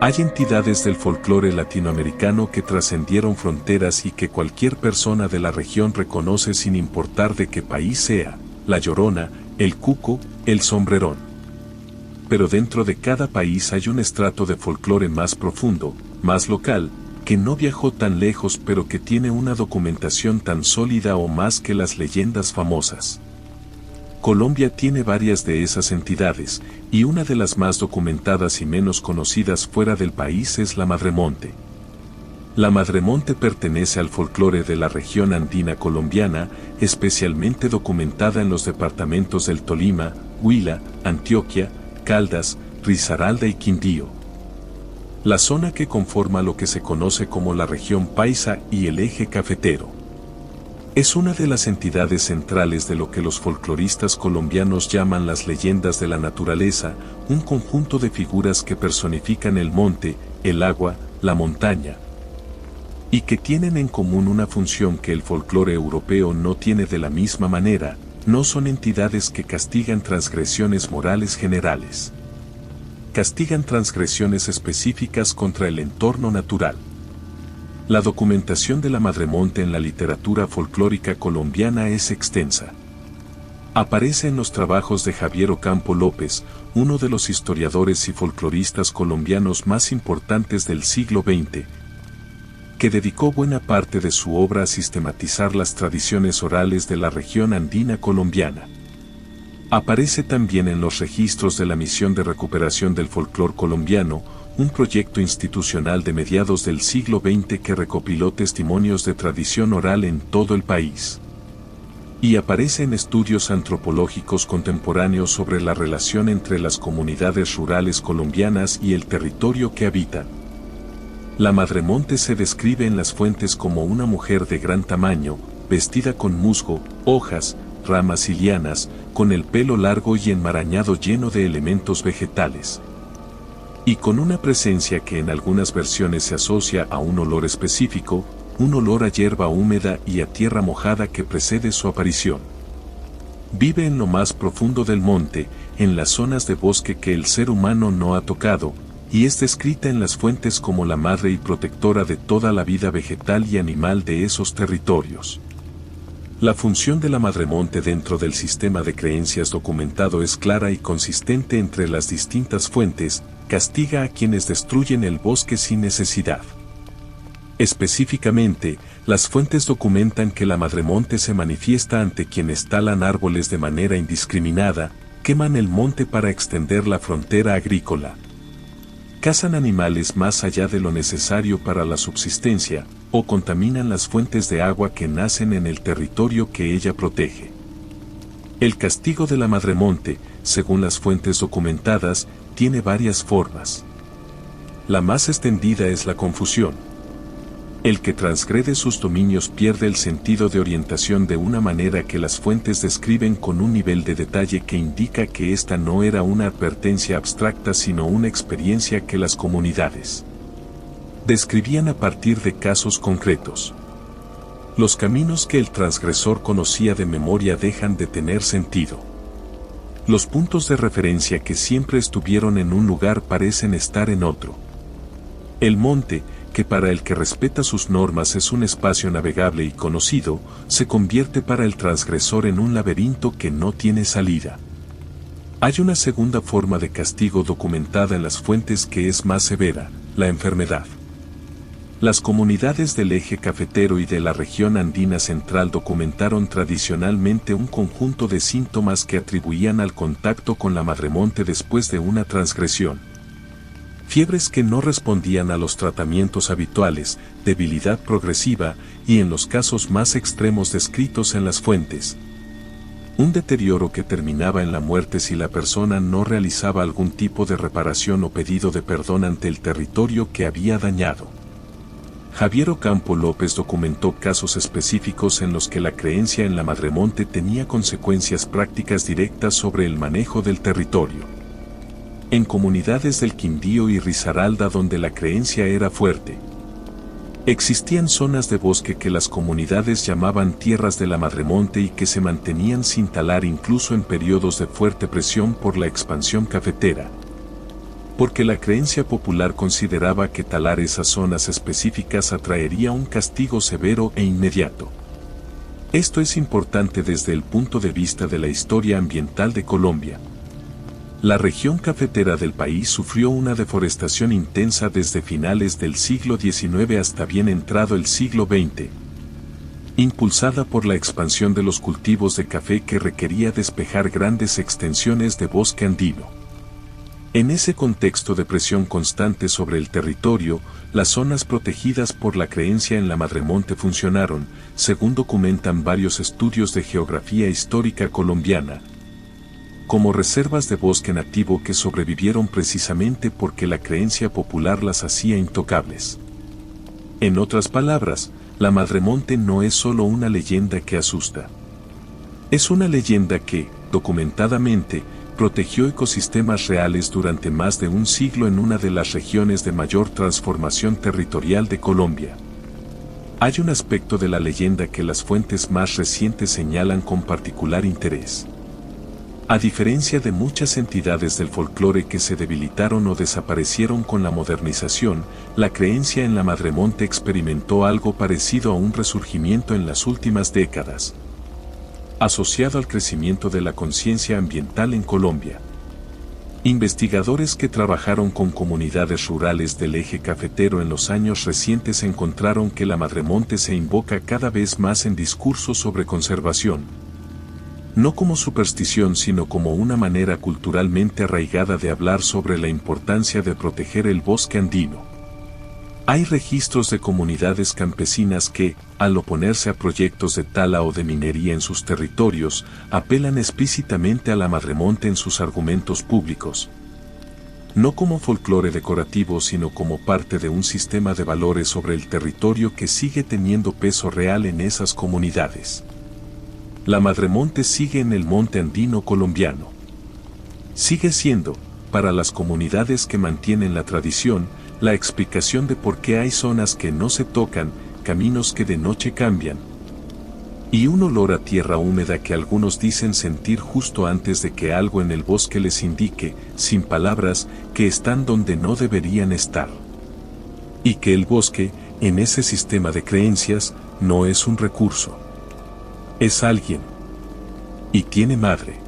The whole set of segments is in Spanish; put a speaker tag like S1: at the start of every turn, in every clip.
S1: Hay entidades del folclore latinoamericano que trascendieron fronteras y que cualquier persona de la región reconoce sin importar de qué país sea: la Llorona, el Cuco, el Sombrerón. Pero dentro de cada país hay un estrato de folclore más profundo, más local, que no viajó tan lejos pero que tiene una documentación tan sólida o más que las leyendas famosas. Colombia tiene varias de esas entidades, y una de las más documentadas y menos conocidas fuera del país es la Madremonte. La Madremonte pertenece al folclore de la región andina colombiana, especialmente documentada en los departamentos del Tolima, Huila, Antioquia, Caldas, Risaralda y Quindío. La zona que conforma lo que se conoce como la región paisa y el eje cafetero. Es una de las entidades centrales de lo que los folcloristas colombianos llaman las leyendas de la naturaleza, un conjunto de figuras que personifican el monte, el agua, la montaña, y que tienen en común una función que el folclore europeo no tiene de la misma manera. No son entidades que castigan transgresiones morales generales. Castigan transgresiones específicas contra el entorno natural. La documentación de la Madremonte en la literatura folclórica colombiana es extensa. Aparece en los trabajos de Javier Ocampo López, uno de los historiadores y folcloristas colombianos más importantes del siglo XX, que dedicó buena parte de su obra a sistematizar las tradiciones orales de la región andina colombiana. Aparece también en los registros de la Misión de Recuperación del Folclor Colombiano, un proyecto institucional de mediados del siglo XX que recopiló testimonios de tradición oral en todo el país. Y aparece en estudios antropológicos contemporáneos sobre la relación entre las comunidades rurales colombianas y el territorio que habitan. La Madremonte se describe en las fuentes como una mujer de gran tamaño, vestida con musgo, hojas, ramas y lianas, con el pelo largo y enmarañado lleno de elementos vegetales. Y con una presencia que en algunas versiones se asocia a un olor específico, un olor a hierba húmeda y a tierra mojada que precede su aparición. Vive en lo más profundo del monte, en las zonas de bosque que el ser humano no ha tocado, y es descrita en las fuentes como la madre y protectora de toda la vida vegetal y animal de esos territorios. La función de la Madremonte dentro del sistema de creencias documentado es clara y consistente entre las distintas fuentes: castiga a quienes destruyen el bosque sin necesidad. Específicamente, las fuentes documentan que la Madremonte se manifiesta ante quienes talan árboles de manera indiscriminada, queman el monte para extender la frontera agrícola, cazan animales más allá de lo necesario para la subsistencia, o contaminan las fuentes de agua que nacen en el territorio que ella protege. El castigo de la Madremonte, según las fuentes documentadas, tiene varias formas. La más extendida es la confusión. El que transgrede sus dominios pierde el sentido de orientación de una manera que las fuentes describen con un nivel de detalle que indica que esta no era una advertencia abstracta sino una experiencia que las comunidades describían a partir de casos concretos. Los caminos que el transgresor conocía de memoria dejan de tener sentido. Los puntos de referencia que siempre estuvieron en un lugar parecen estar en otro. El monte, que para el que respeta sus normas es un espacio navegable y conocido, se convierte para el transgresor en un laberinto que no tiene salida. Hay una segunda forma de castigo documentada en las fuentes que es más severa: la enfermedad. Las comunidades del eje cafetero y de la región andina central documentaron tradicionalmente un conjunto de síntomas que atribuían al contacto con la Madremonte después de una transgresión. Fiebres que no respondían a los tratamientos habituales, debilidad progresiva y, en los casos más extremos descritos en las fuentes, un deterioro que terminaba en la muerte si la persona no realizaba algún tipo de reparación o pedido de perdón ante el territorio que había dañado. Javier Ocampo López documentó casos específicos en los que la creencia en la Madremonte tenía consecuencias prácticas directas sobre el manejo del territorio. En comunidades del Quindío y Risaralda donde la creencia era fuerte, existían zonas de bosque que las comunidades llamaban tierras de la Madremonte y que se mantenían sin talar incluso en periodos de fuerte presión por la expansión cafetera. porque la creencia popular consideraba que talar esas zonas específicas atraería un castigo severo e inmediato. Esto es importante desde el punto de vista de la historia ambiental de Colombia. La región cafetera del país sufrió una deforestación intensa desde finales del siglo XIX hasta bien entrado el siglo XX, impulsada por la expansión de los cultivos de café que requería despejar grandes extensiones de bosque andino. En ese contexto de presión constante sobre el territorio, las zonas protegidas por la creencia en la Madremonte funcionaron, según documentan varios estudios de geografía histórica colombiana, como reservas de bosque nativo que sobrevivieron precisamente porque la creencia popular las hacía intocables. En otras palabras, la Madremonte no es solo una leyenda que asusta. Es una leyenda que, documentadamente, protegió ecosistemas reales durante más de un siglo en una de las regiones de mayor transformación territorial de Colombia. Hay un aspecto de la leyenda que las fuentes más recientes señalan con particular interés. A diferencia de muchas entidades del folclore que se debilitaron o desaparecieron con la modernización, la creencia en la Madremonte experimentó algo parecido a un resurgimiento en las últimas décadas, asociado al crecimiento de la conciencia ambiental en Colombia. Investigadores que trabajaron con comunidades rurales del eje cafetero en los años recientes encontraron que la Madremonte se invoca cada vez más en discursos sobre conservación, no como superstición sino como una manera culturalmente arraigada de hablar sobre la importancia de proteger el bosque andino. Hay registros de comunidades campesinas que, al oponerse a proyectos de tala o de minería en sus territorios, apelan explícitamente a la Madremonte en sus argumentos públicos. No como folclore decorativo sino como parte de un sistema de valores sobre el territorio que sigue teniendo peso real en esas comunidades. La Madremonte sigue en el monte andino colombiano. Sigue siendo, para las comunidades que mantienen la tradición, la explicación de por qué hay zonas que no se tocan, caminos que de noche cambian, y un olor a tierra húmeda que algunos dicen sentir justo antes de que algo en el bosque les indique, sin palabras, que están donde no deberían estar. Y que el bosque, en ese sistema de creencias, no es un recurso. Es alguien. Y tiene madre.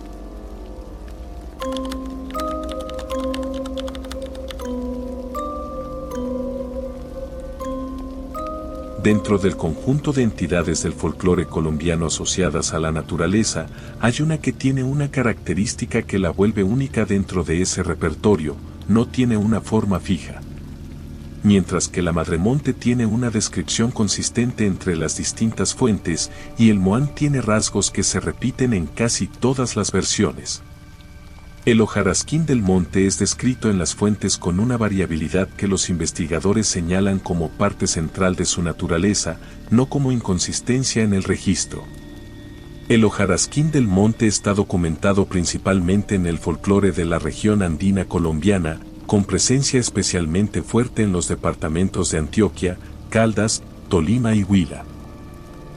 S1: Dentro del conjunto de entidades del folclore colombiano asociadas a la naturaleza, hay una que tiene una característica que la vuelve única dentro de ese repertorio: no tiene una forma fija. Mientras que la Madremonte tiene una descripción consistente entre las distintas fuentes, y el Moán tiene rasgos que se repiten en casi todas las versiones. El hojarasquín del monte es descrito en las fuentes con una variabilidad que los investigadores señalan como parte central de su naturaleza, no como inconsistencia en el registro. El hojarasquín del monte está documentado principalmente en el folclore de la región andina colombiana, con presencia especialmente fuerte en los departamentos de Antioquia, Caldas, Tolima y Huila.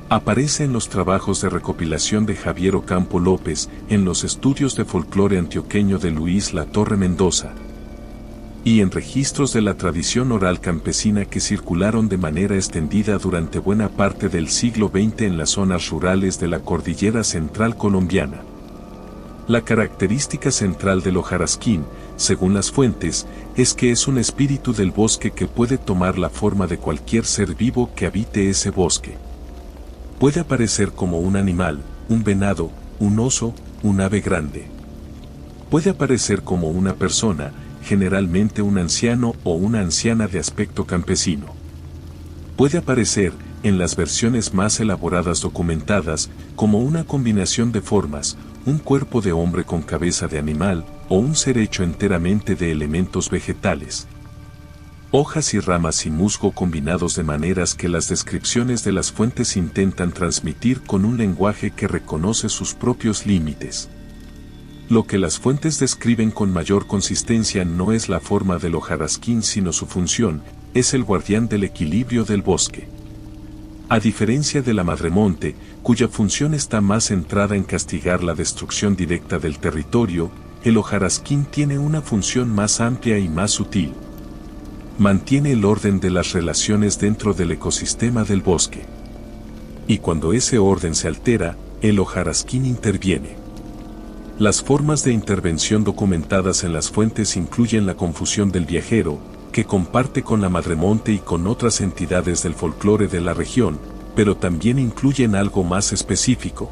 S1: Aparece en los trabajos de recopilación de Javier Ocampo López, en los estudios de folclore antioqueño de Luis Latorre Mendoza, y en registros de la tradición oral campesina que circularon de manera extendida durante buena parte del siglo XX en las zonas rurales de la cordillera central colombiana. La característica central del hojarasquín, según las fuentes, es que es un espíritu del bosque que puede tomar la forma de cualquier ser vivo que habite ese bosque. Puede aparecer como un animal, un venado, un oso, un ave grande. Puede aparecer como una persona, generalmente un anciano o una anciana de aspecto campesino. Puede aparecer, en las versiones más elaboradas documentadas, como una combinación de formas, un cuerpo de hombre con cabeza de animal, o un ser hecho enteramente de elementos vegetales. Hojas y ramas y musgo combinados de maneras que las descripciones de las fuentes intentan transmitir con un lenguaje que reconoce sus propios límites. Lo que las fuentes describen con mayor consistencia no es la forma del hojarasquín sino su función, es el guardián del equilibrio del bosque. A diferencia de la Madremonte, cuya función está más centrada en castigar la destrucción directa del territorio, el hojarasquín tiene una función más amplia y más sutil. Mantiene el orden de las relaciones dentro del ecosistema del bosque. Y cuando ese orden se altera, el hojarasquín interviene. Las formas de intervención documentadas en las fuentes incluyen la confusión del viajero, que comparte con la madremonte y con otras entidades del folclore de la región, pero también incluyen algo más específico: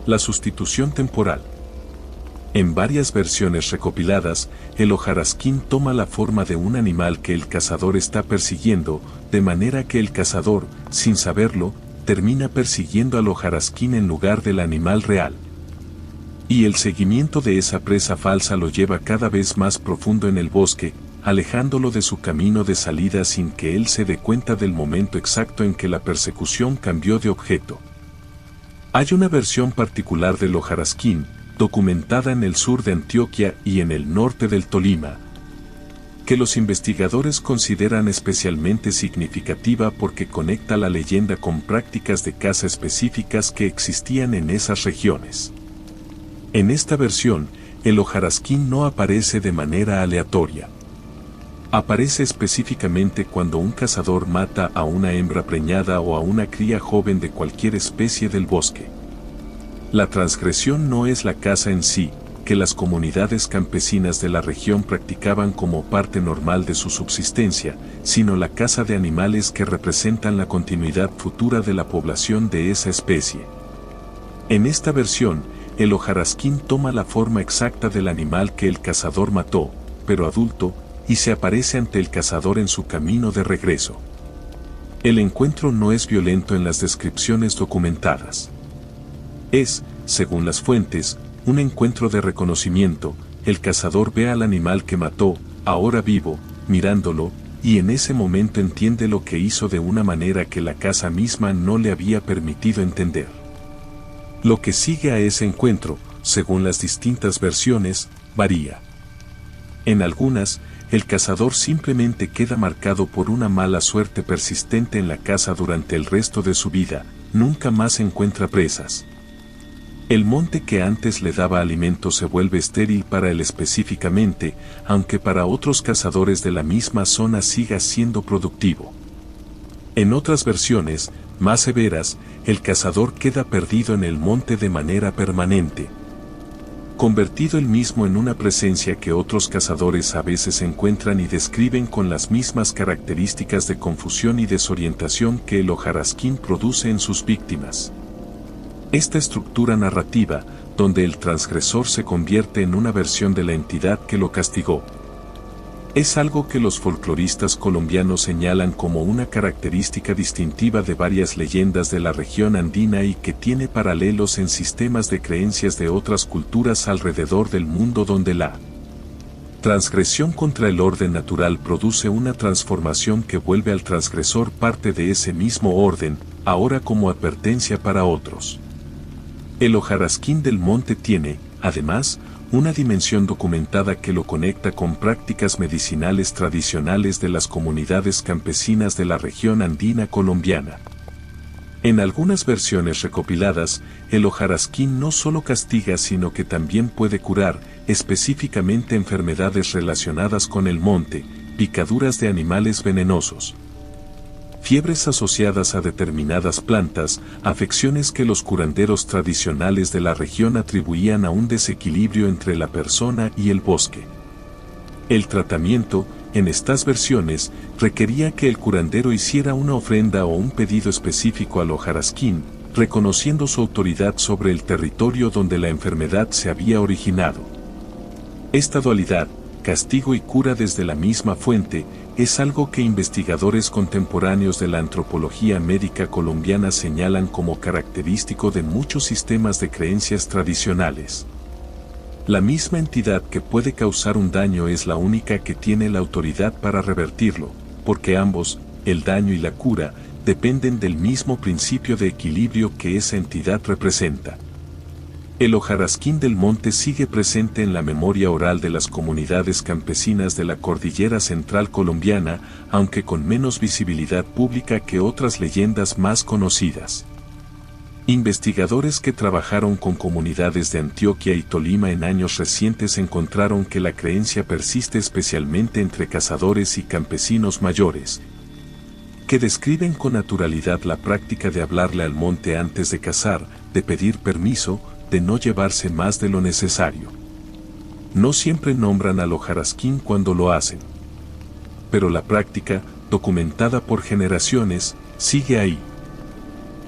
S1: la sustitución temporal. En varias versiones recopiladas, el hojarasquín toma la forma de un animal que el cazador está persiguiendo, de manera que el cazador, sin saberlo, termina persiguiendo al hojarasquín en lugar del animal real. Y el seguimiento de esa presa falsa lo lleva cada vez más profundo en el bosque, alejándolo de su camino de salida sin que él se dé cuenta del momento exacto en que la persecución cambió de objeto. Hay una versión particular del hojarasquín, documentada en el sur de Antioquia y en el norte del Tolima, que los investigadores consideran especialmente significativa porque conecta la leyenda con prácticas de caza específicas que existían en esas regiones. En esta versión, el hojarasquín no aparece de manera aleatoria. Aparece específicamente cuando un cazador mata a una hembra preñada o a una cría joven de cualquier especie del bosque. La transgresión no es la caza en sí, que las comunidades campesinas de la región practicaban como parte normal de su subsistencia, sino la caza de animales que representan la continuidad futura de la población de esa especie. En esta versión, el hojarasquín toma la forma exacta del animal que el cazador mató, pero adulto, y se aparece ante el cazador en su camino de regreso. El encuentro no es violento en las descripciones documentadas. Es, según las fuentes, un encuentro de reconocimiento. El cazador ve al animal que mató, ahora vivo, mirándolo, y en ese momento entiende lo que hizo de una manera que la caza misma no le había permitido entender. Lo que sigue a ese encuentro, según las distintas versiones, varía. En algunas, el cazador simplemente queda marcado por una mala suerte persistente en la caza durante el resto de su vida, nunca más encuentra presas. El monte que antes le daba alimento se vuelve estéril para él específicamente, aunque para otros cazadores de la misma zona siga siendo productivo. En otras versiones, más severas, el cazador queda perdido en el monte de manera permanente, convertido él mismo en una presencia que otros cazadores a veces encuentran y describen con las mismas características de confusión y desorientación que el hojarasquín produce en sus víctimas. Esta estructura narrativa, donde el transgresor se convierte en una versión de la entidad que lo castigó, es algo que los folcloristas colombianos señalan como una característica distintiva de varias leyendas de la región andina y que tiene paralelos en sistemas de creencias de otras culturas alrededor del mundo donde la transgresión contra el orden natural produce una transformación que vuelve al transgresor parte de ese mismo orden, ahora como advertencia para otros. El hojarasquín del monte tiene, además, una dimensión documentada que lo conecta con prácticas medicinales tradicionales de las comunidades campesinas de la región andina colombiana. En algunas versiones recopiladas, el hojarasquín no solo castiga sino que también puede curar, específicamente enfermedades relacionadas con el monte, picaduras de animales venenosos, fiebres asociadas a determinadas plantas, afecciones que los curanderos tradicionales de la región atribuían a un desequilibrio entre la persona y el bosque. El tratamiento, en estas versiones, requería que el curandero hiciera una ofrenda o un pedido específico al hojarasquín, reconociendo su autoridad sobre el territorio donde la enfermedad se había originado. Esta dualidad, castigo y cura desde la misma fuente, es algo que investigadores contemporáneos de la antropología médica colombiana señalan como característico de muchos sistemas de creencias tradicionales. La misma entidad que puede causar un daño es la única que tiene la autoridad para revertirlo, porque ambos, el daño y la cura, dependen del mismo principio de equilibrio que esa entidad representa. El hojarasquín del monte sigue presente en la memoria oral de las comunidades campesinas de la cordillera central colombiana, aunque con menos visibilidad pública que otras leyendas más conocidas. Investigadores que trabajaron con comunidades de Antioquia y Tolima en años recientes encontraron que la creencia persiste especialmente entre cazadores y campesinos mayores, que describen con naturalidad la práctica de hablarle al monte antes de cazar, de pedir permiso, de no llevarse más de lo necesario. No siempre nombran al hojarasquín cuando lo hacen. Pero la práctica, documentada por generaciones, sigue ahí.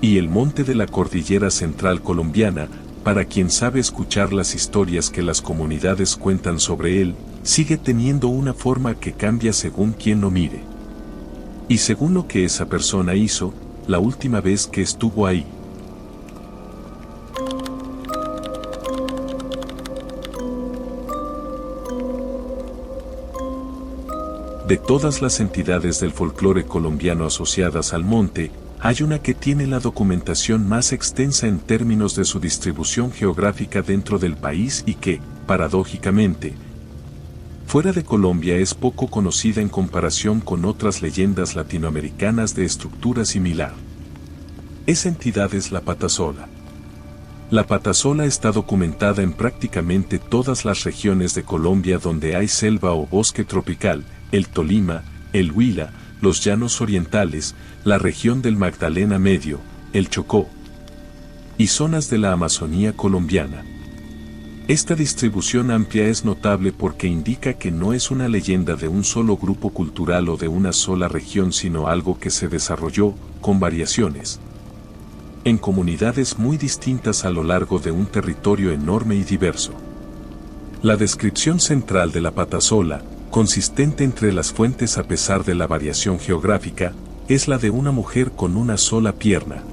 S1: Y el monte de la cordillera central colombiana, para quien sabe escuchar las historias que las comunidades cuentan sobre él, sigue teniendo una forma que cambia según quien lo mire. Y según lo que esa persona hizo, la última vez que estuvo ahí. De todas las entidades del folclore colombiano asociadas al monte, hay una que tiene la documentación más extensa en términos de su distribución geográfica dentro del país y que, paradójicamente, fuera de Colombia es poco conocida en comparación con otras leyendas latinoamericanas de estructura similar. Esa entidad es la patasola. La patasola está documentada en prácticamente todas las regiones de Colombia donde hay selva o bosque tropical, el Tolima, el Huila, los llanos orientales, la región del Magdalena Medio, el Chocó y zonas de la Amazonía colombiana. Esta distribución amplia es notable porque indica que no es una leyenda de un solo grupo cultural o de una sola región, sino algo que se desarrolló, con variaciones, en comunidades muy distintas a lo largo de un territorio enorme y diverso. La descripción central de la patasola, consistente entre las fuentes a pesar de la variación geográfica, es la de una mujer con una sola pierna,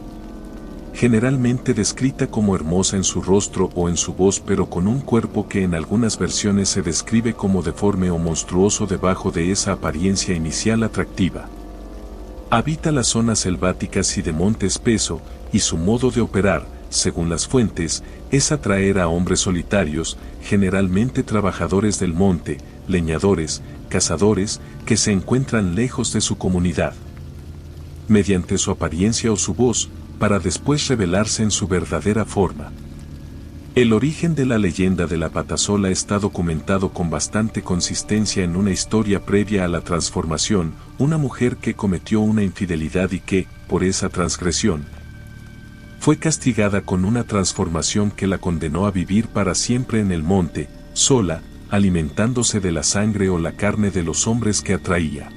S1: generalmente descrita como hermosa en su rostro o en su voz, pero con un cuerpo que en algunas versiones se describe como deforme o monstruoso debajo de esa apariencia inicial atractiva. Habita las zonas selváticas y de monte espeso, y su modo de operar, según las fuentes, es atraer a hombres solitarios, generalmente trabajadores del monte, leñadores, cazadores, que se encuentran lejos de su comunidad, mediante su apariencia o su voz, para después revelarse en su verdadera forma. El origen de la leyenda de la patasola está documentado con bastante consistencia en una historia previa a la transformación, una mujer que cometió una infidelidad y que, por esa transgresión, fue castigada con una transformación que la condenó a vivir para siempre en el monte, sola, alimentándose de la sangre o la carne de los hombres que atraía.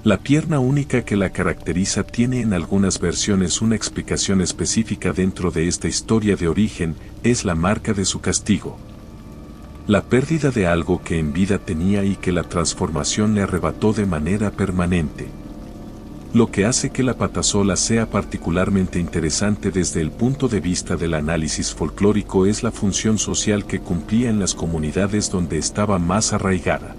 S1: La pierna única que la caracteriza tiene en algunas versiones una explicación específica dentro de esta historia de origen, es la marca de su castigo. La pérdida de algo que en vida tenía y que la transformación le arrebató de manera permanente. Lo que hace que la patasola sea particularmente interesante desde el punto de vista del análisis folclórico es la función social que cumplía en las comunidades donde estaba más arraigada.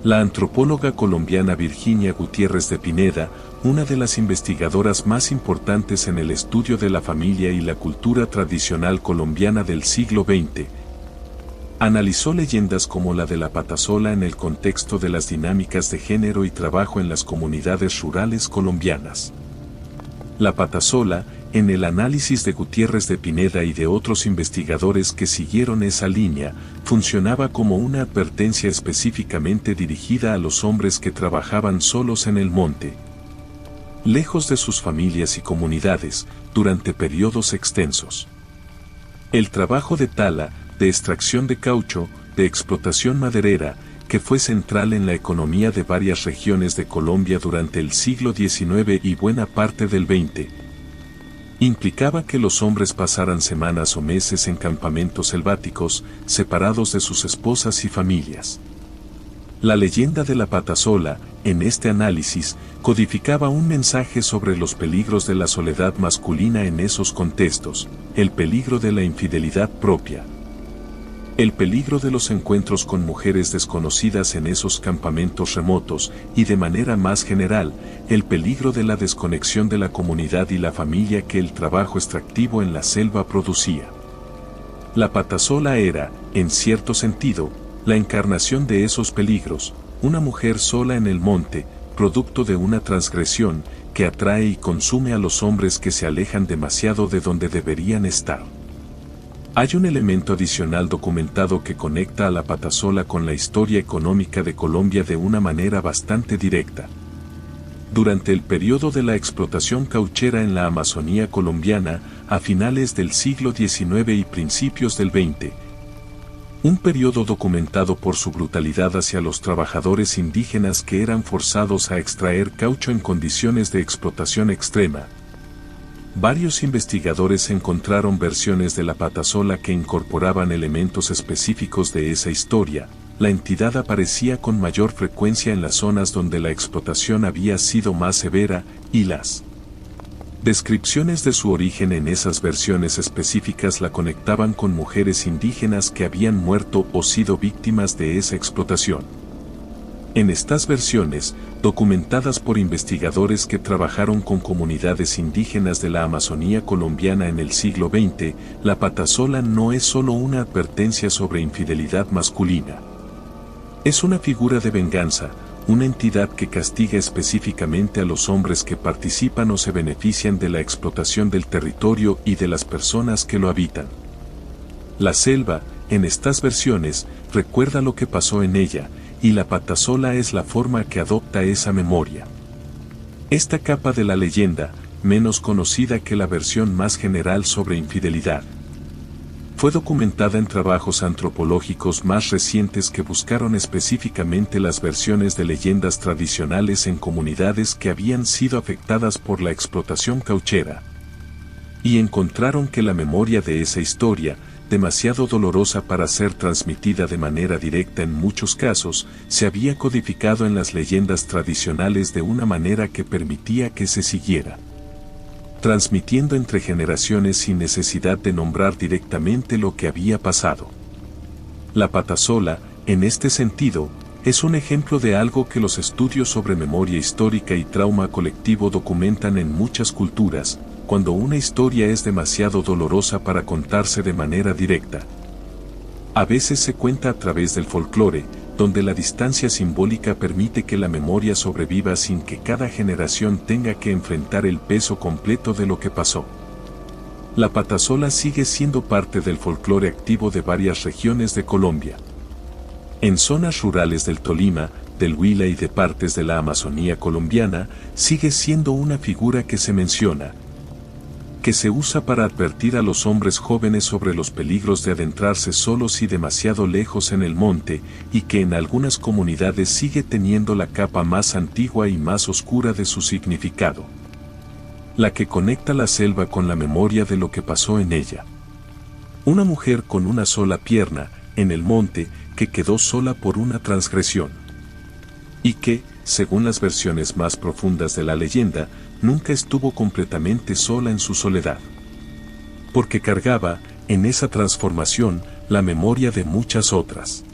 S1: La antropóloga colombiana Virginia Gutiérrez de Pineda, una de las investigadoras más importantes en el estudio de la familia y la cultura tradicional colombiana del siglo XX, analizó leyendas como la de la patasola en el contexto de las dinámicas de género y trabajo en las comunidades rurales colombianas. La patasola, en el análisis de Gutiérrez de Pineda y de otros investigadores que siguieron esa línea, funcionaba como una advertencia específicamente dirigida a los hombres que trabajaban solos en el monte, lejos de sus familias y comunidades, durante periodos extensos. El trabajo de tala, de extracción de caucho, de explotación maderera, que fue central en la economía de varias regiones de Colombia durante el siglo XIX y buena parte del XX, implicaba que los hombres pasaran semanas o meses en campamentos selváticos, separados de sus esposas y familias. La leyenda de la patasola, en este análisis, codificaba un mensaje sobre los peligros de la soledad masculina en esos contextos, el peligro de la infidelidad propia, el peligro de los encuentros con mujeres desconocidas en esos campamentos remotos y de manera más general, el peligro de la desconexión de la comunidad y la familia que el trabajo extractivo en la selva producía. La patasola era, en cierto sentido, la encarnación de esos peligros, una mujer sola en el monte, producto de una transgresión, que atrae y consume a los hombres que se alejan demasiado de donde deberían estar. Hay un elemento adicional documentado que conecta a la patasola con la historia económica de Colombia de una manera bastante directa. Durante el periodo de la explotación cauchera en la Amazonía colombiana, a finales del siglo XIX y principios del XX, un periodo documentado por su brutalidad hacia los trabajadores indígenas que eran forzados a extraer caucho en condiciones de explotación extrema. Varios investigadores encontraron versiones de la patasola que incorporaban elementos específicos de esa historia. La entidad aparecía con mayor frecuencia en las zonas donde la explotación había sido más severa, y las descripciones de su origen en esas versiones específicas la conectaban con mujeres indígenas que habían muerto o sido víctimas de esa explotación. En estas versiones, documentadas por investigadores que trabajaron con comunidades indígenas de la Amazonía colombiana en el siglo XX, la patasola no es solo una advertencia sobre infidelidad masculina. Es una figura de venganza, una entidad que castiga específicamente a los hombres que participan o se benefician de la explotación del territorio y de las personas que lo habitan. La selva, en estas versiones, recuerda lo que pasó en ella, y la patasola es la forma que adopta esa memoria. Esta capa de la leyenda, menos conocida que la versión más general sobre infidelidad, fue documentada en trabajos antropológicos más recientes que buscaron específicamente las versiones de leyendas tradicionales en comunidades que habían sido afectadas por la explotación cauchera. Y encontraron que la memoria de esa historia, demasiado dolorosa para ser transmitida de manera directa en muchos casos, se había codificado en las leyendas tradicionales de una manera que permitía que se siguiera transmitiendo entre generaciones sin necesidad de nombrar directamente lo que había pasado. La patasola, en este sentido, es un ejemplo de algo que los estudios sobre memoria histórica y trauma colectivo documentan en muchas culturas, cuando una historia es demasiado dolorosa para contarse de manera directa. A veces se cuenta a través del folclore, donde la distancia simbólica permite que la memoria sobreviva sin que cada generación tenga que enfrentar el peso completo de lo que pasó. La patasola sigue siendo parte del folclore activo de varias regiones de Colombia. En zonas rurales del Tolima, del Huila y de partes de la Amazonía colombiana, sigue siendo una figura que se menciona, que se usa para advertir a los hombres jóvenes sobre los peligros de adentrarse solos y demasiado lejos en el monte, y que en algunas comunidades sigue teniendo la capa más antigua y más oscura de su significado, la que conecta la selva con la memoria de lo que pasó en ella. Una mujer con una sola pierna, en el monte, que quedó sola por una transgresión. Y que, según las versiones más profundas de la leyenda, nunca estuvo completamente sola en su soledad. Porque cargaba, en esa transformación, la memoria de muchas otras.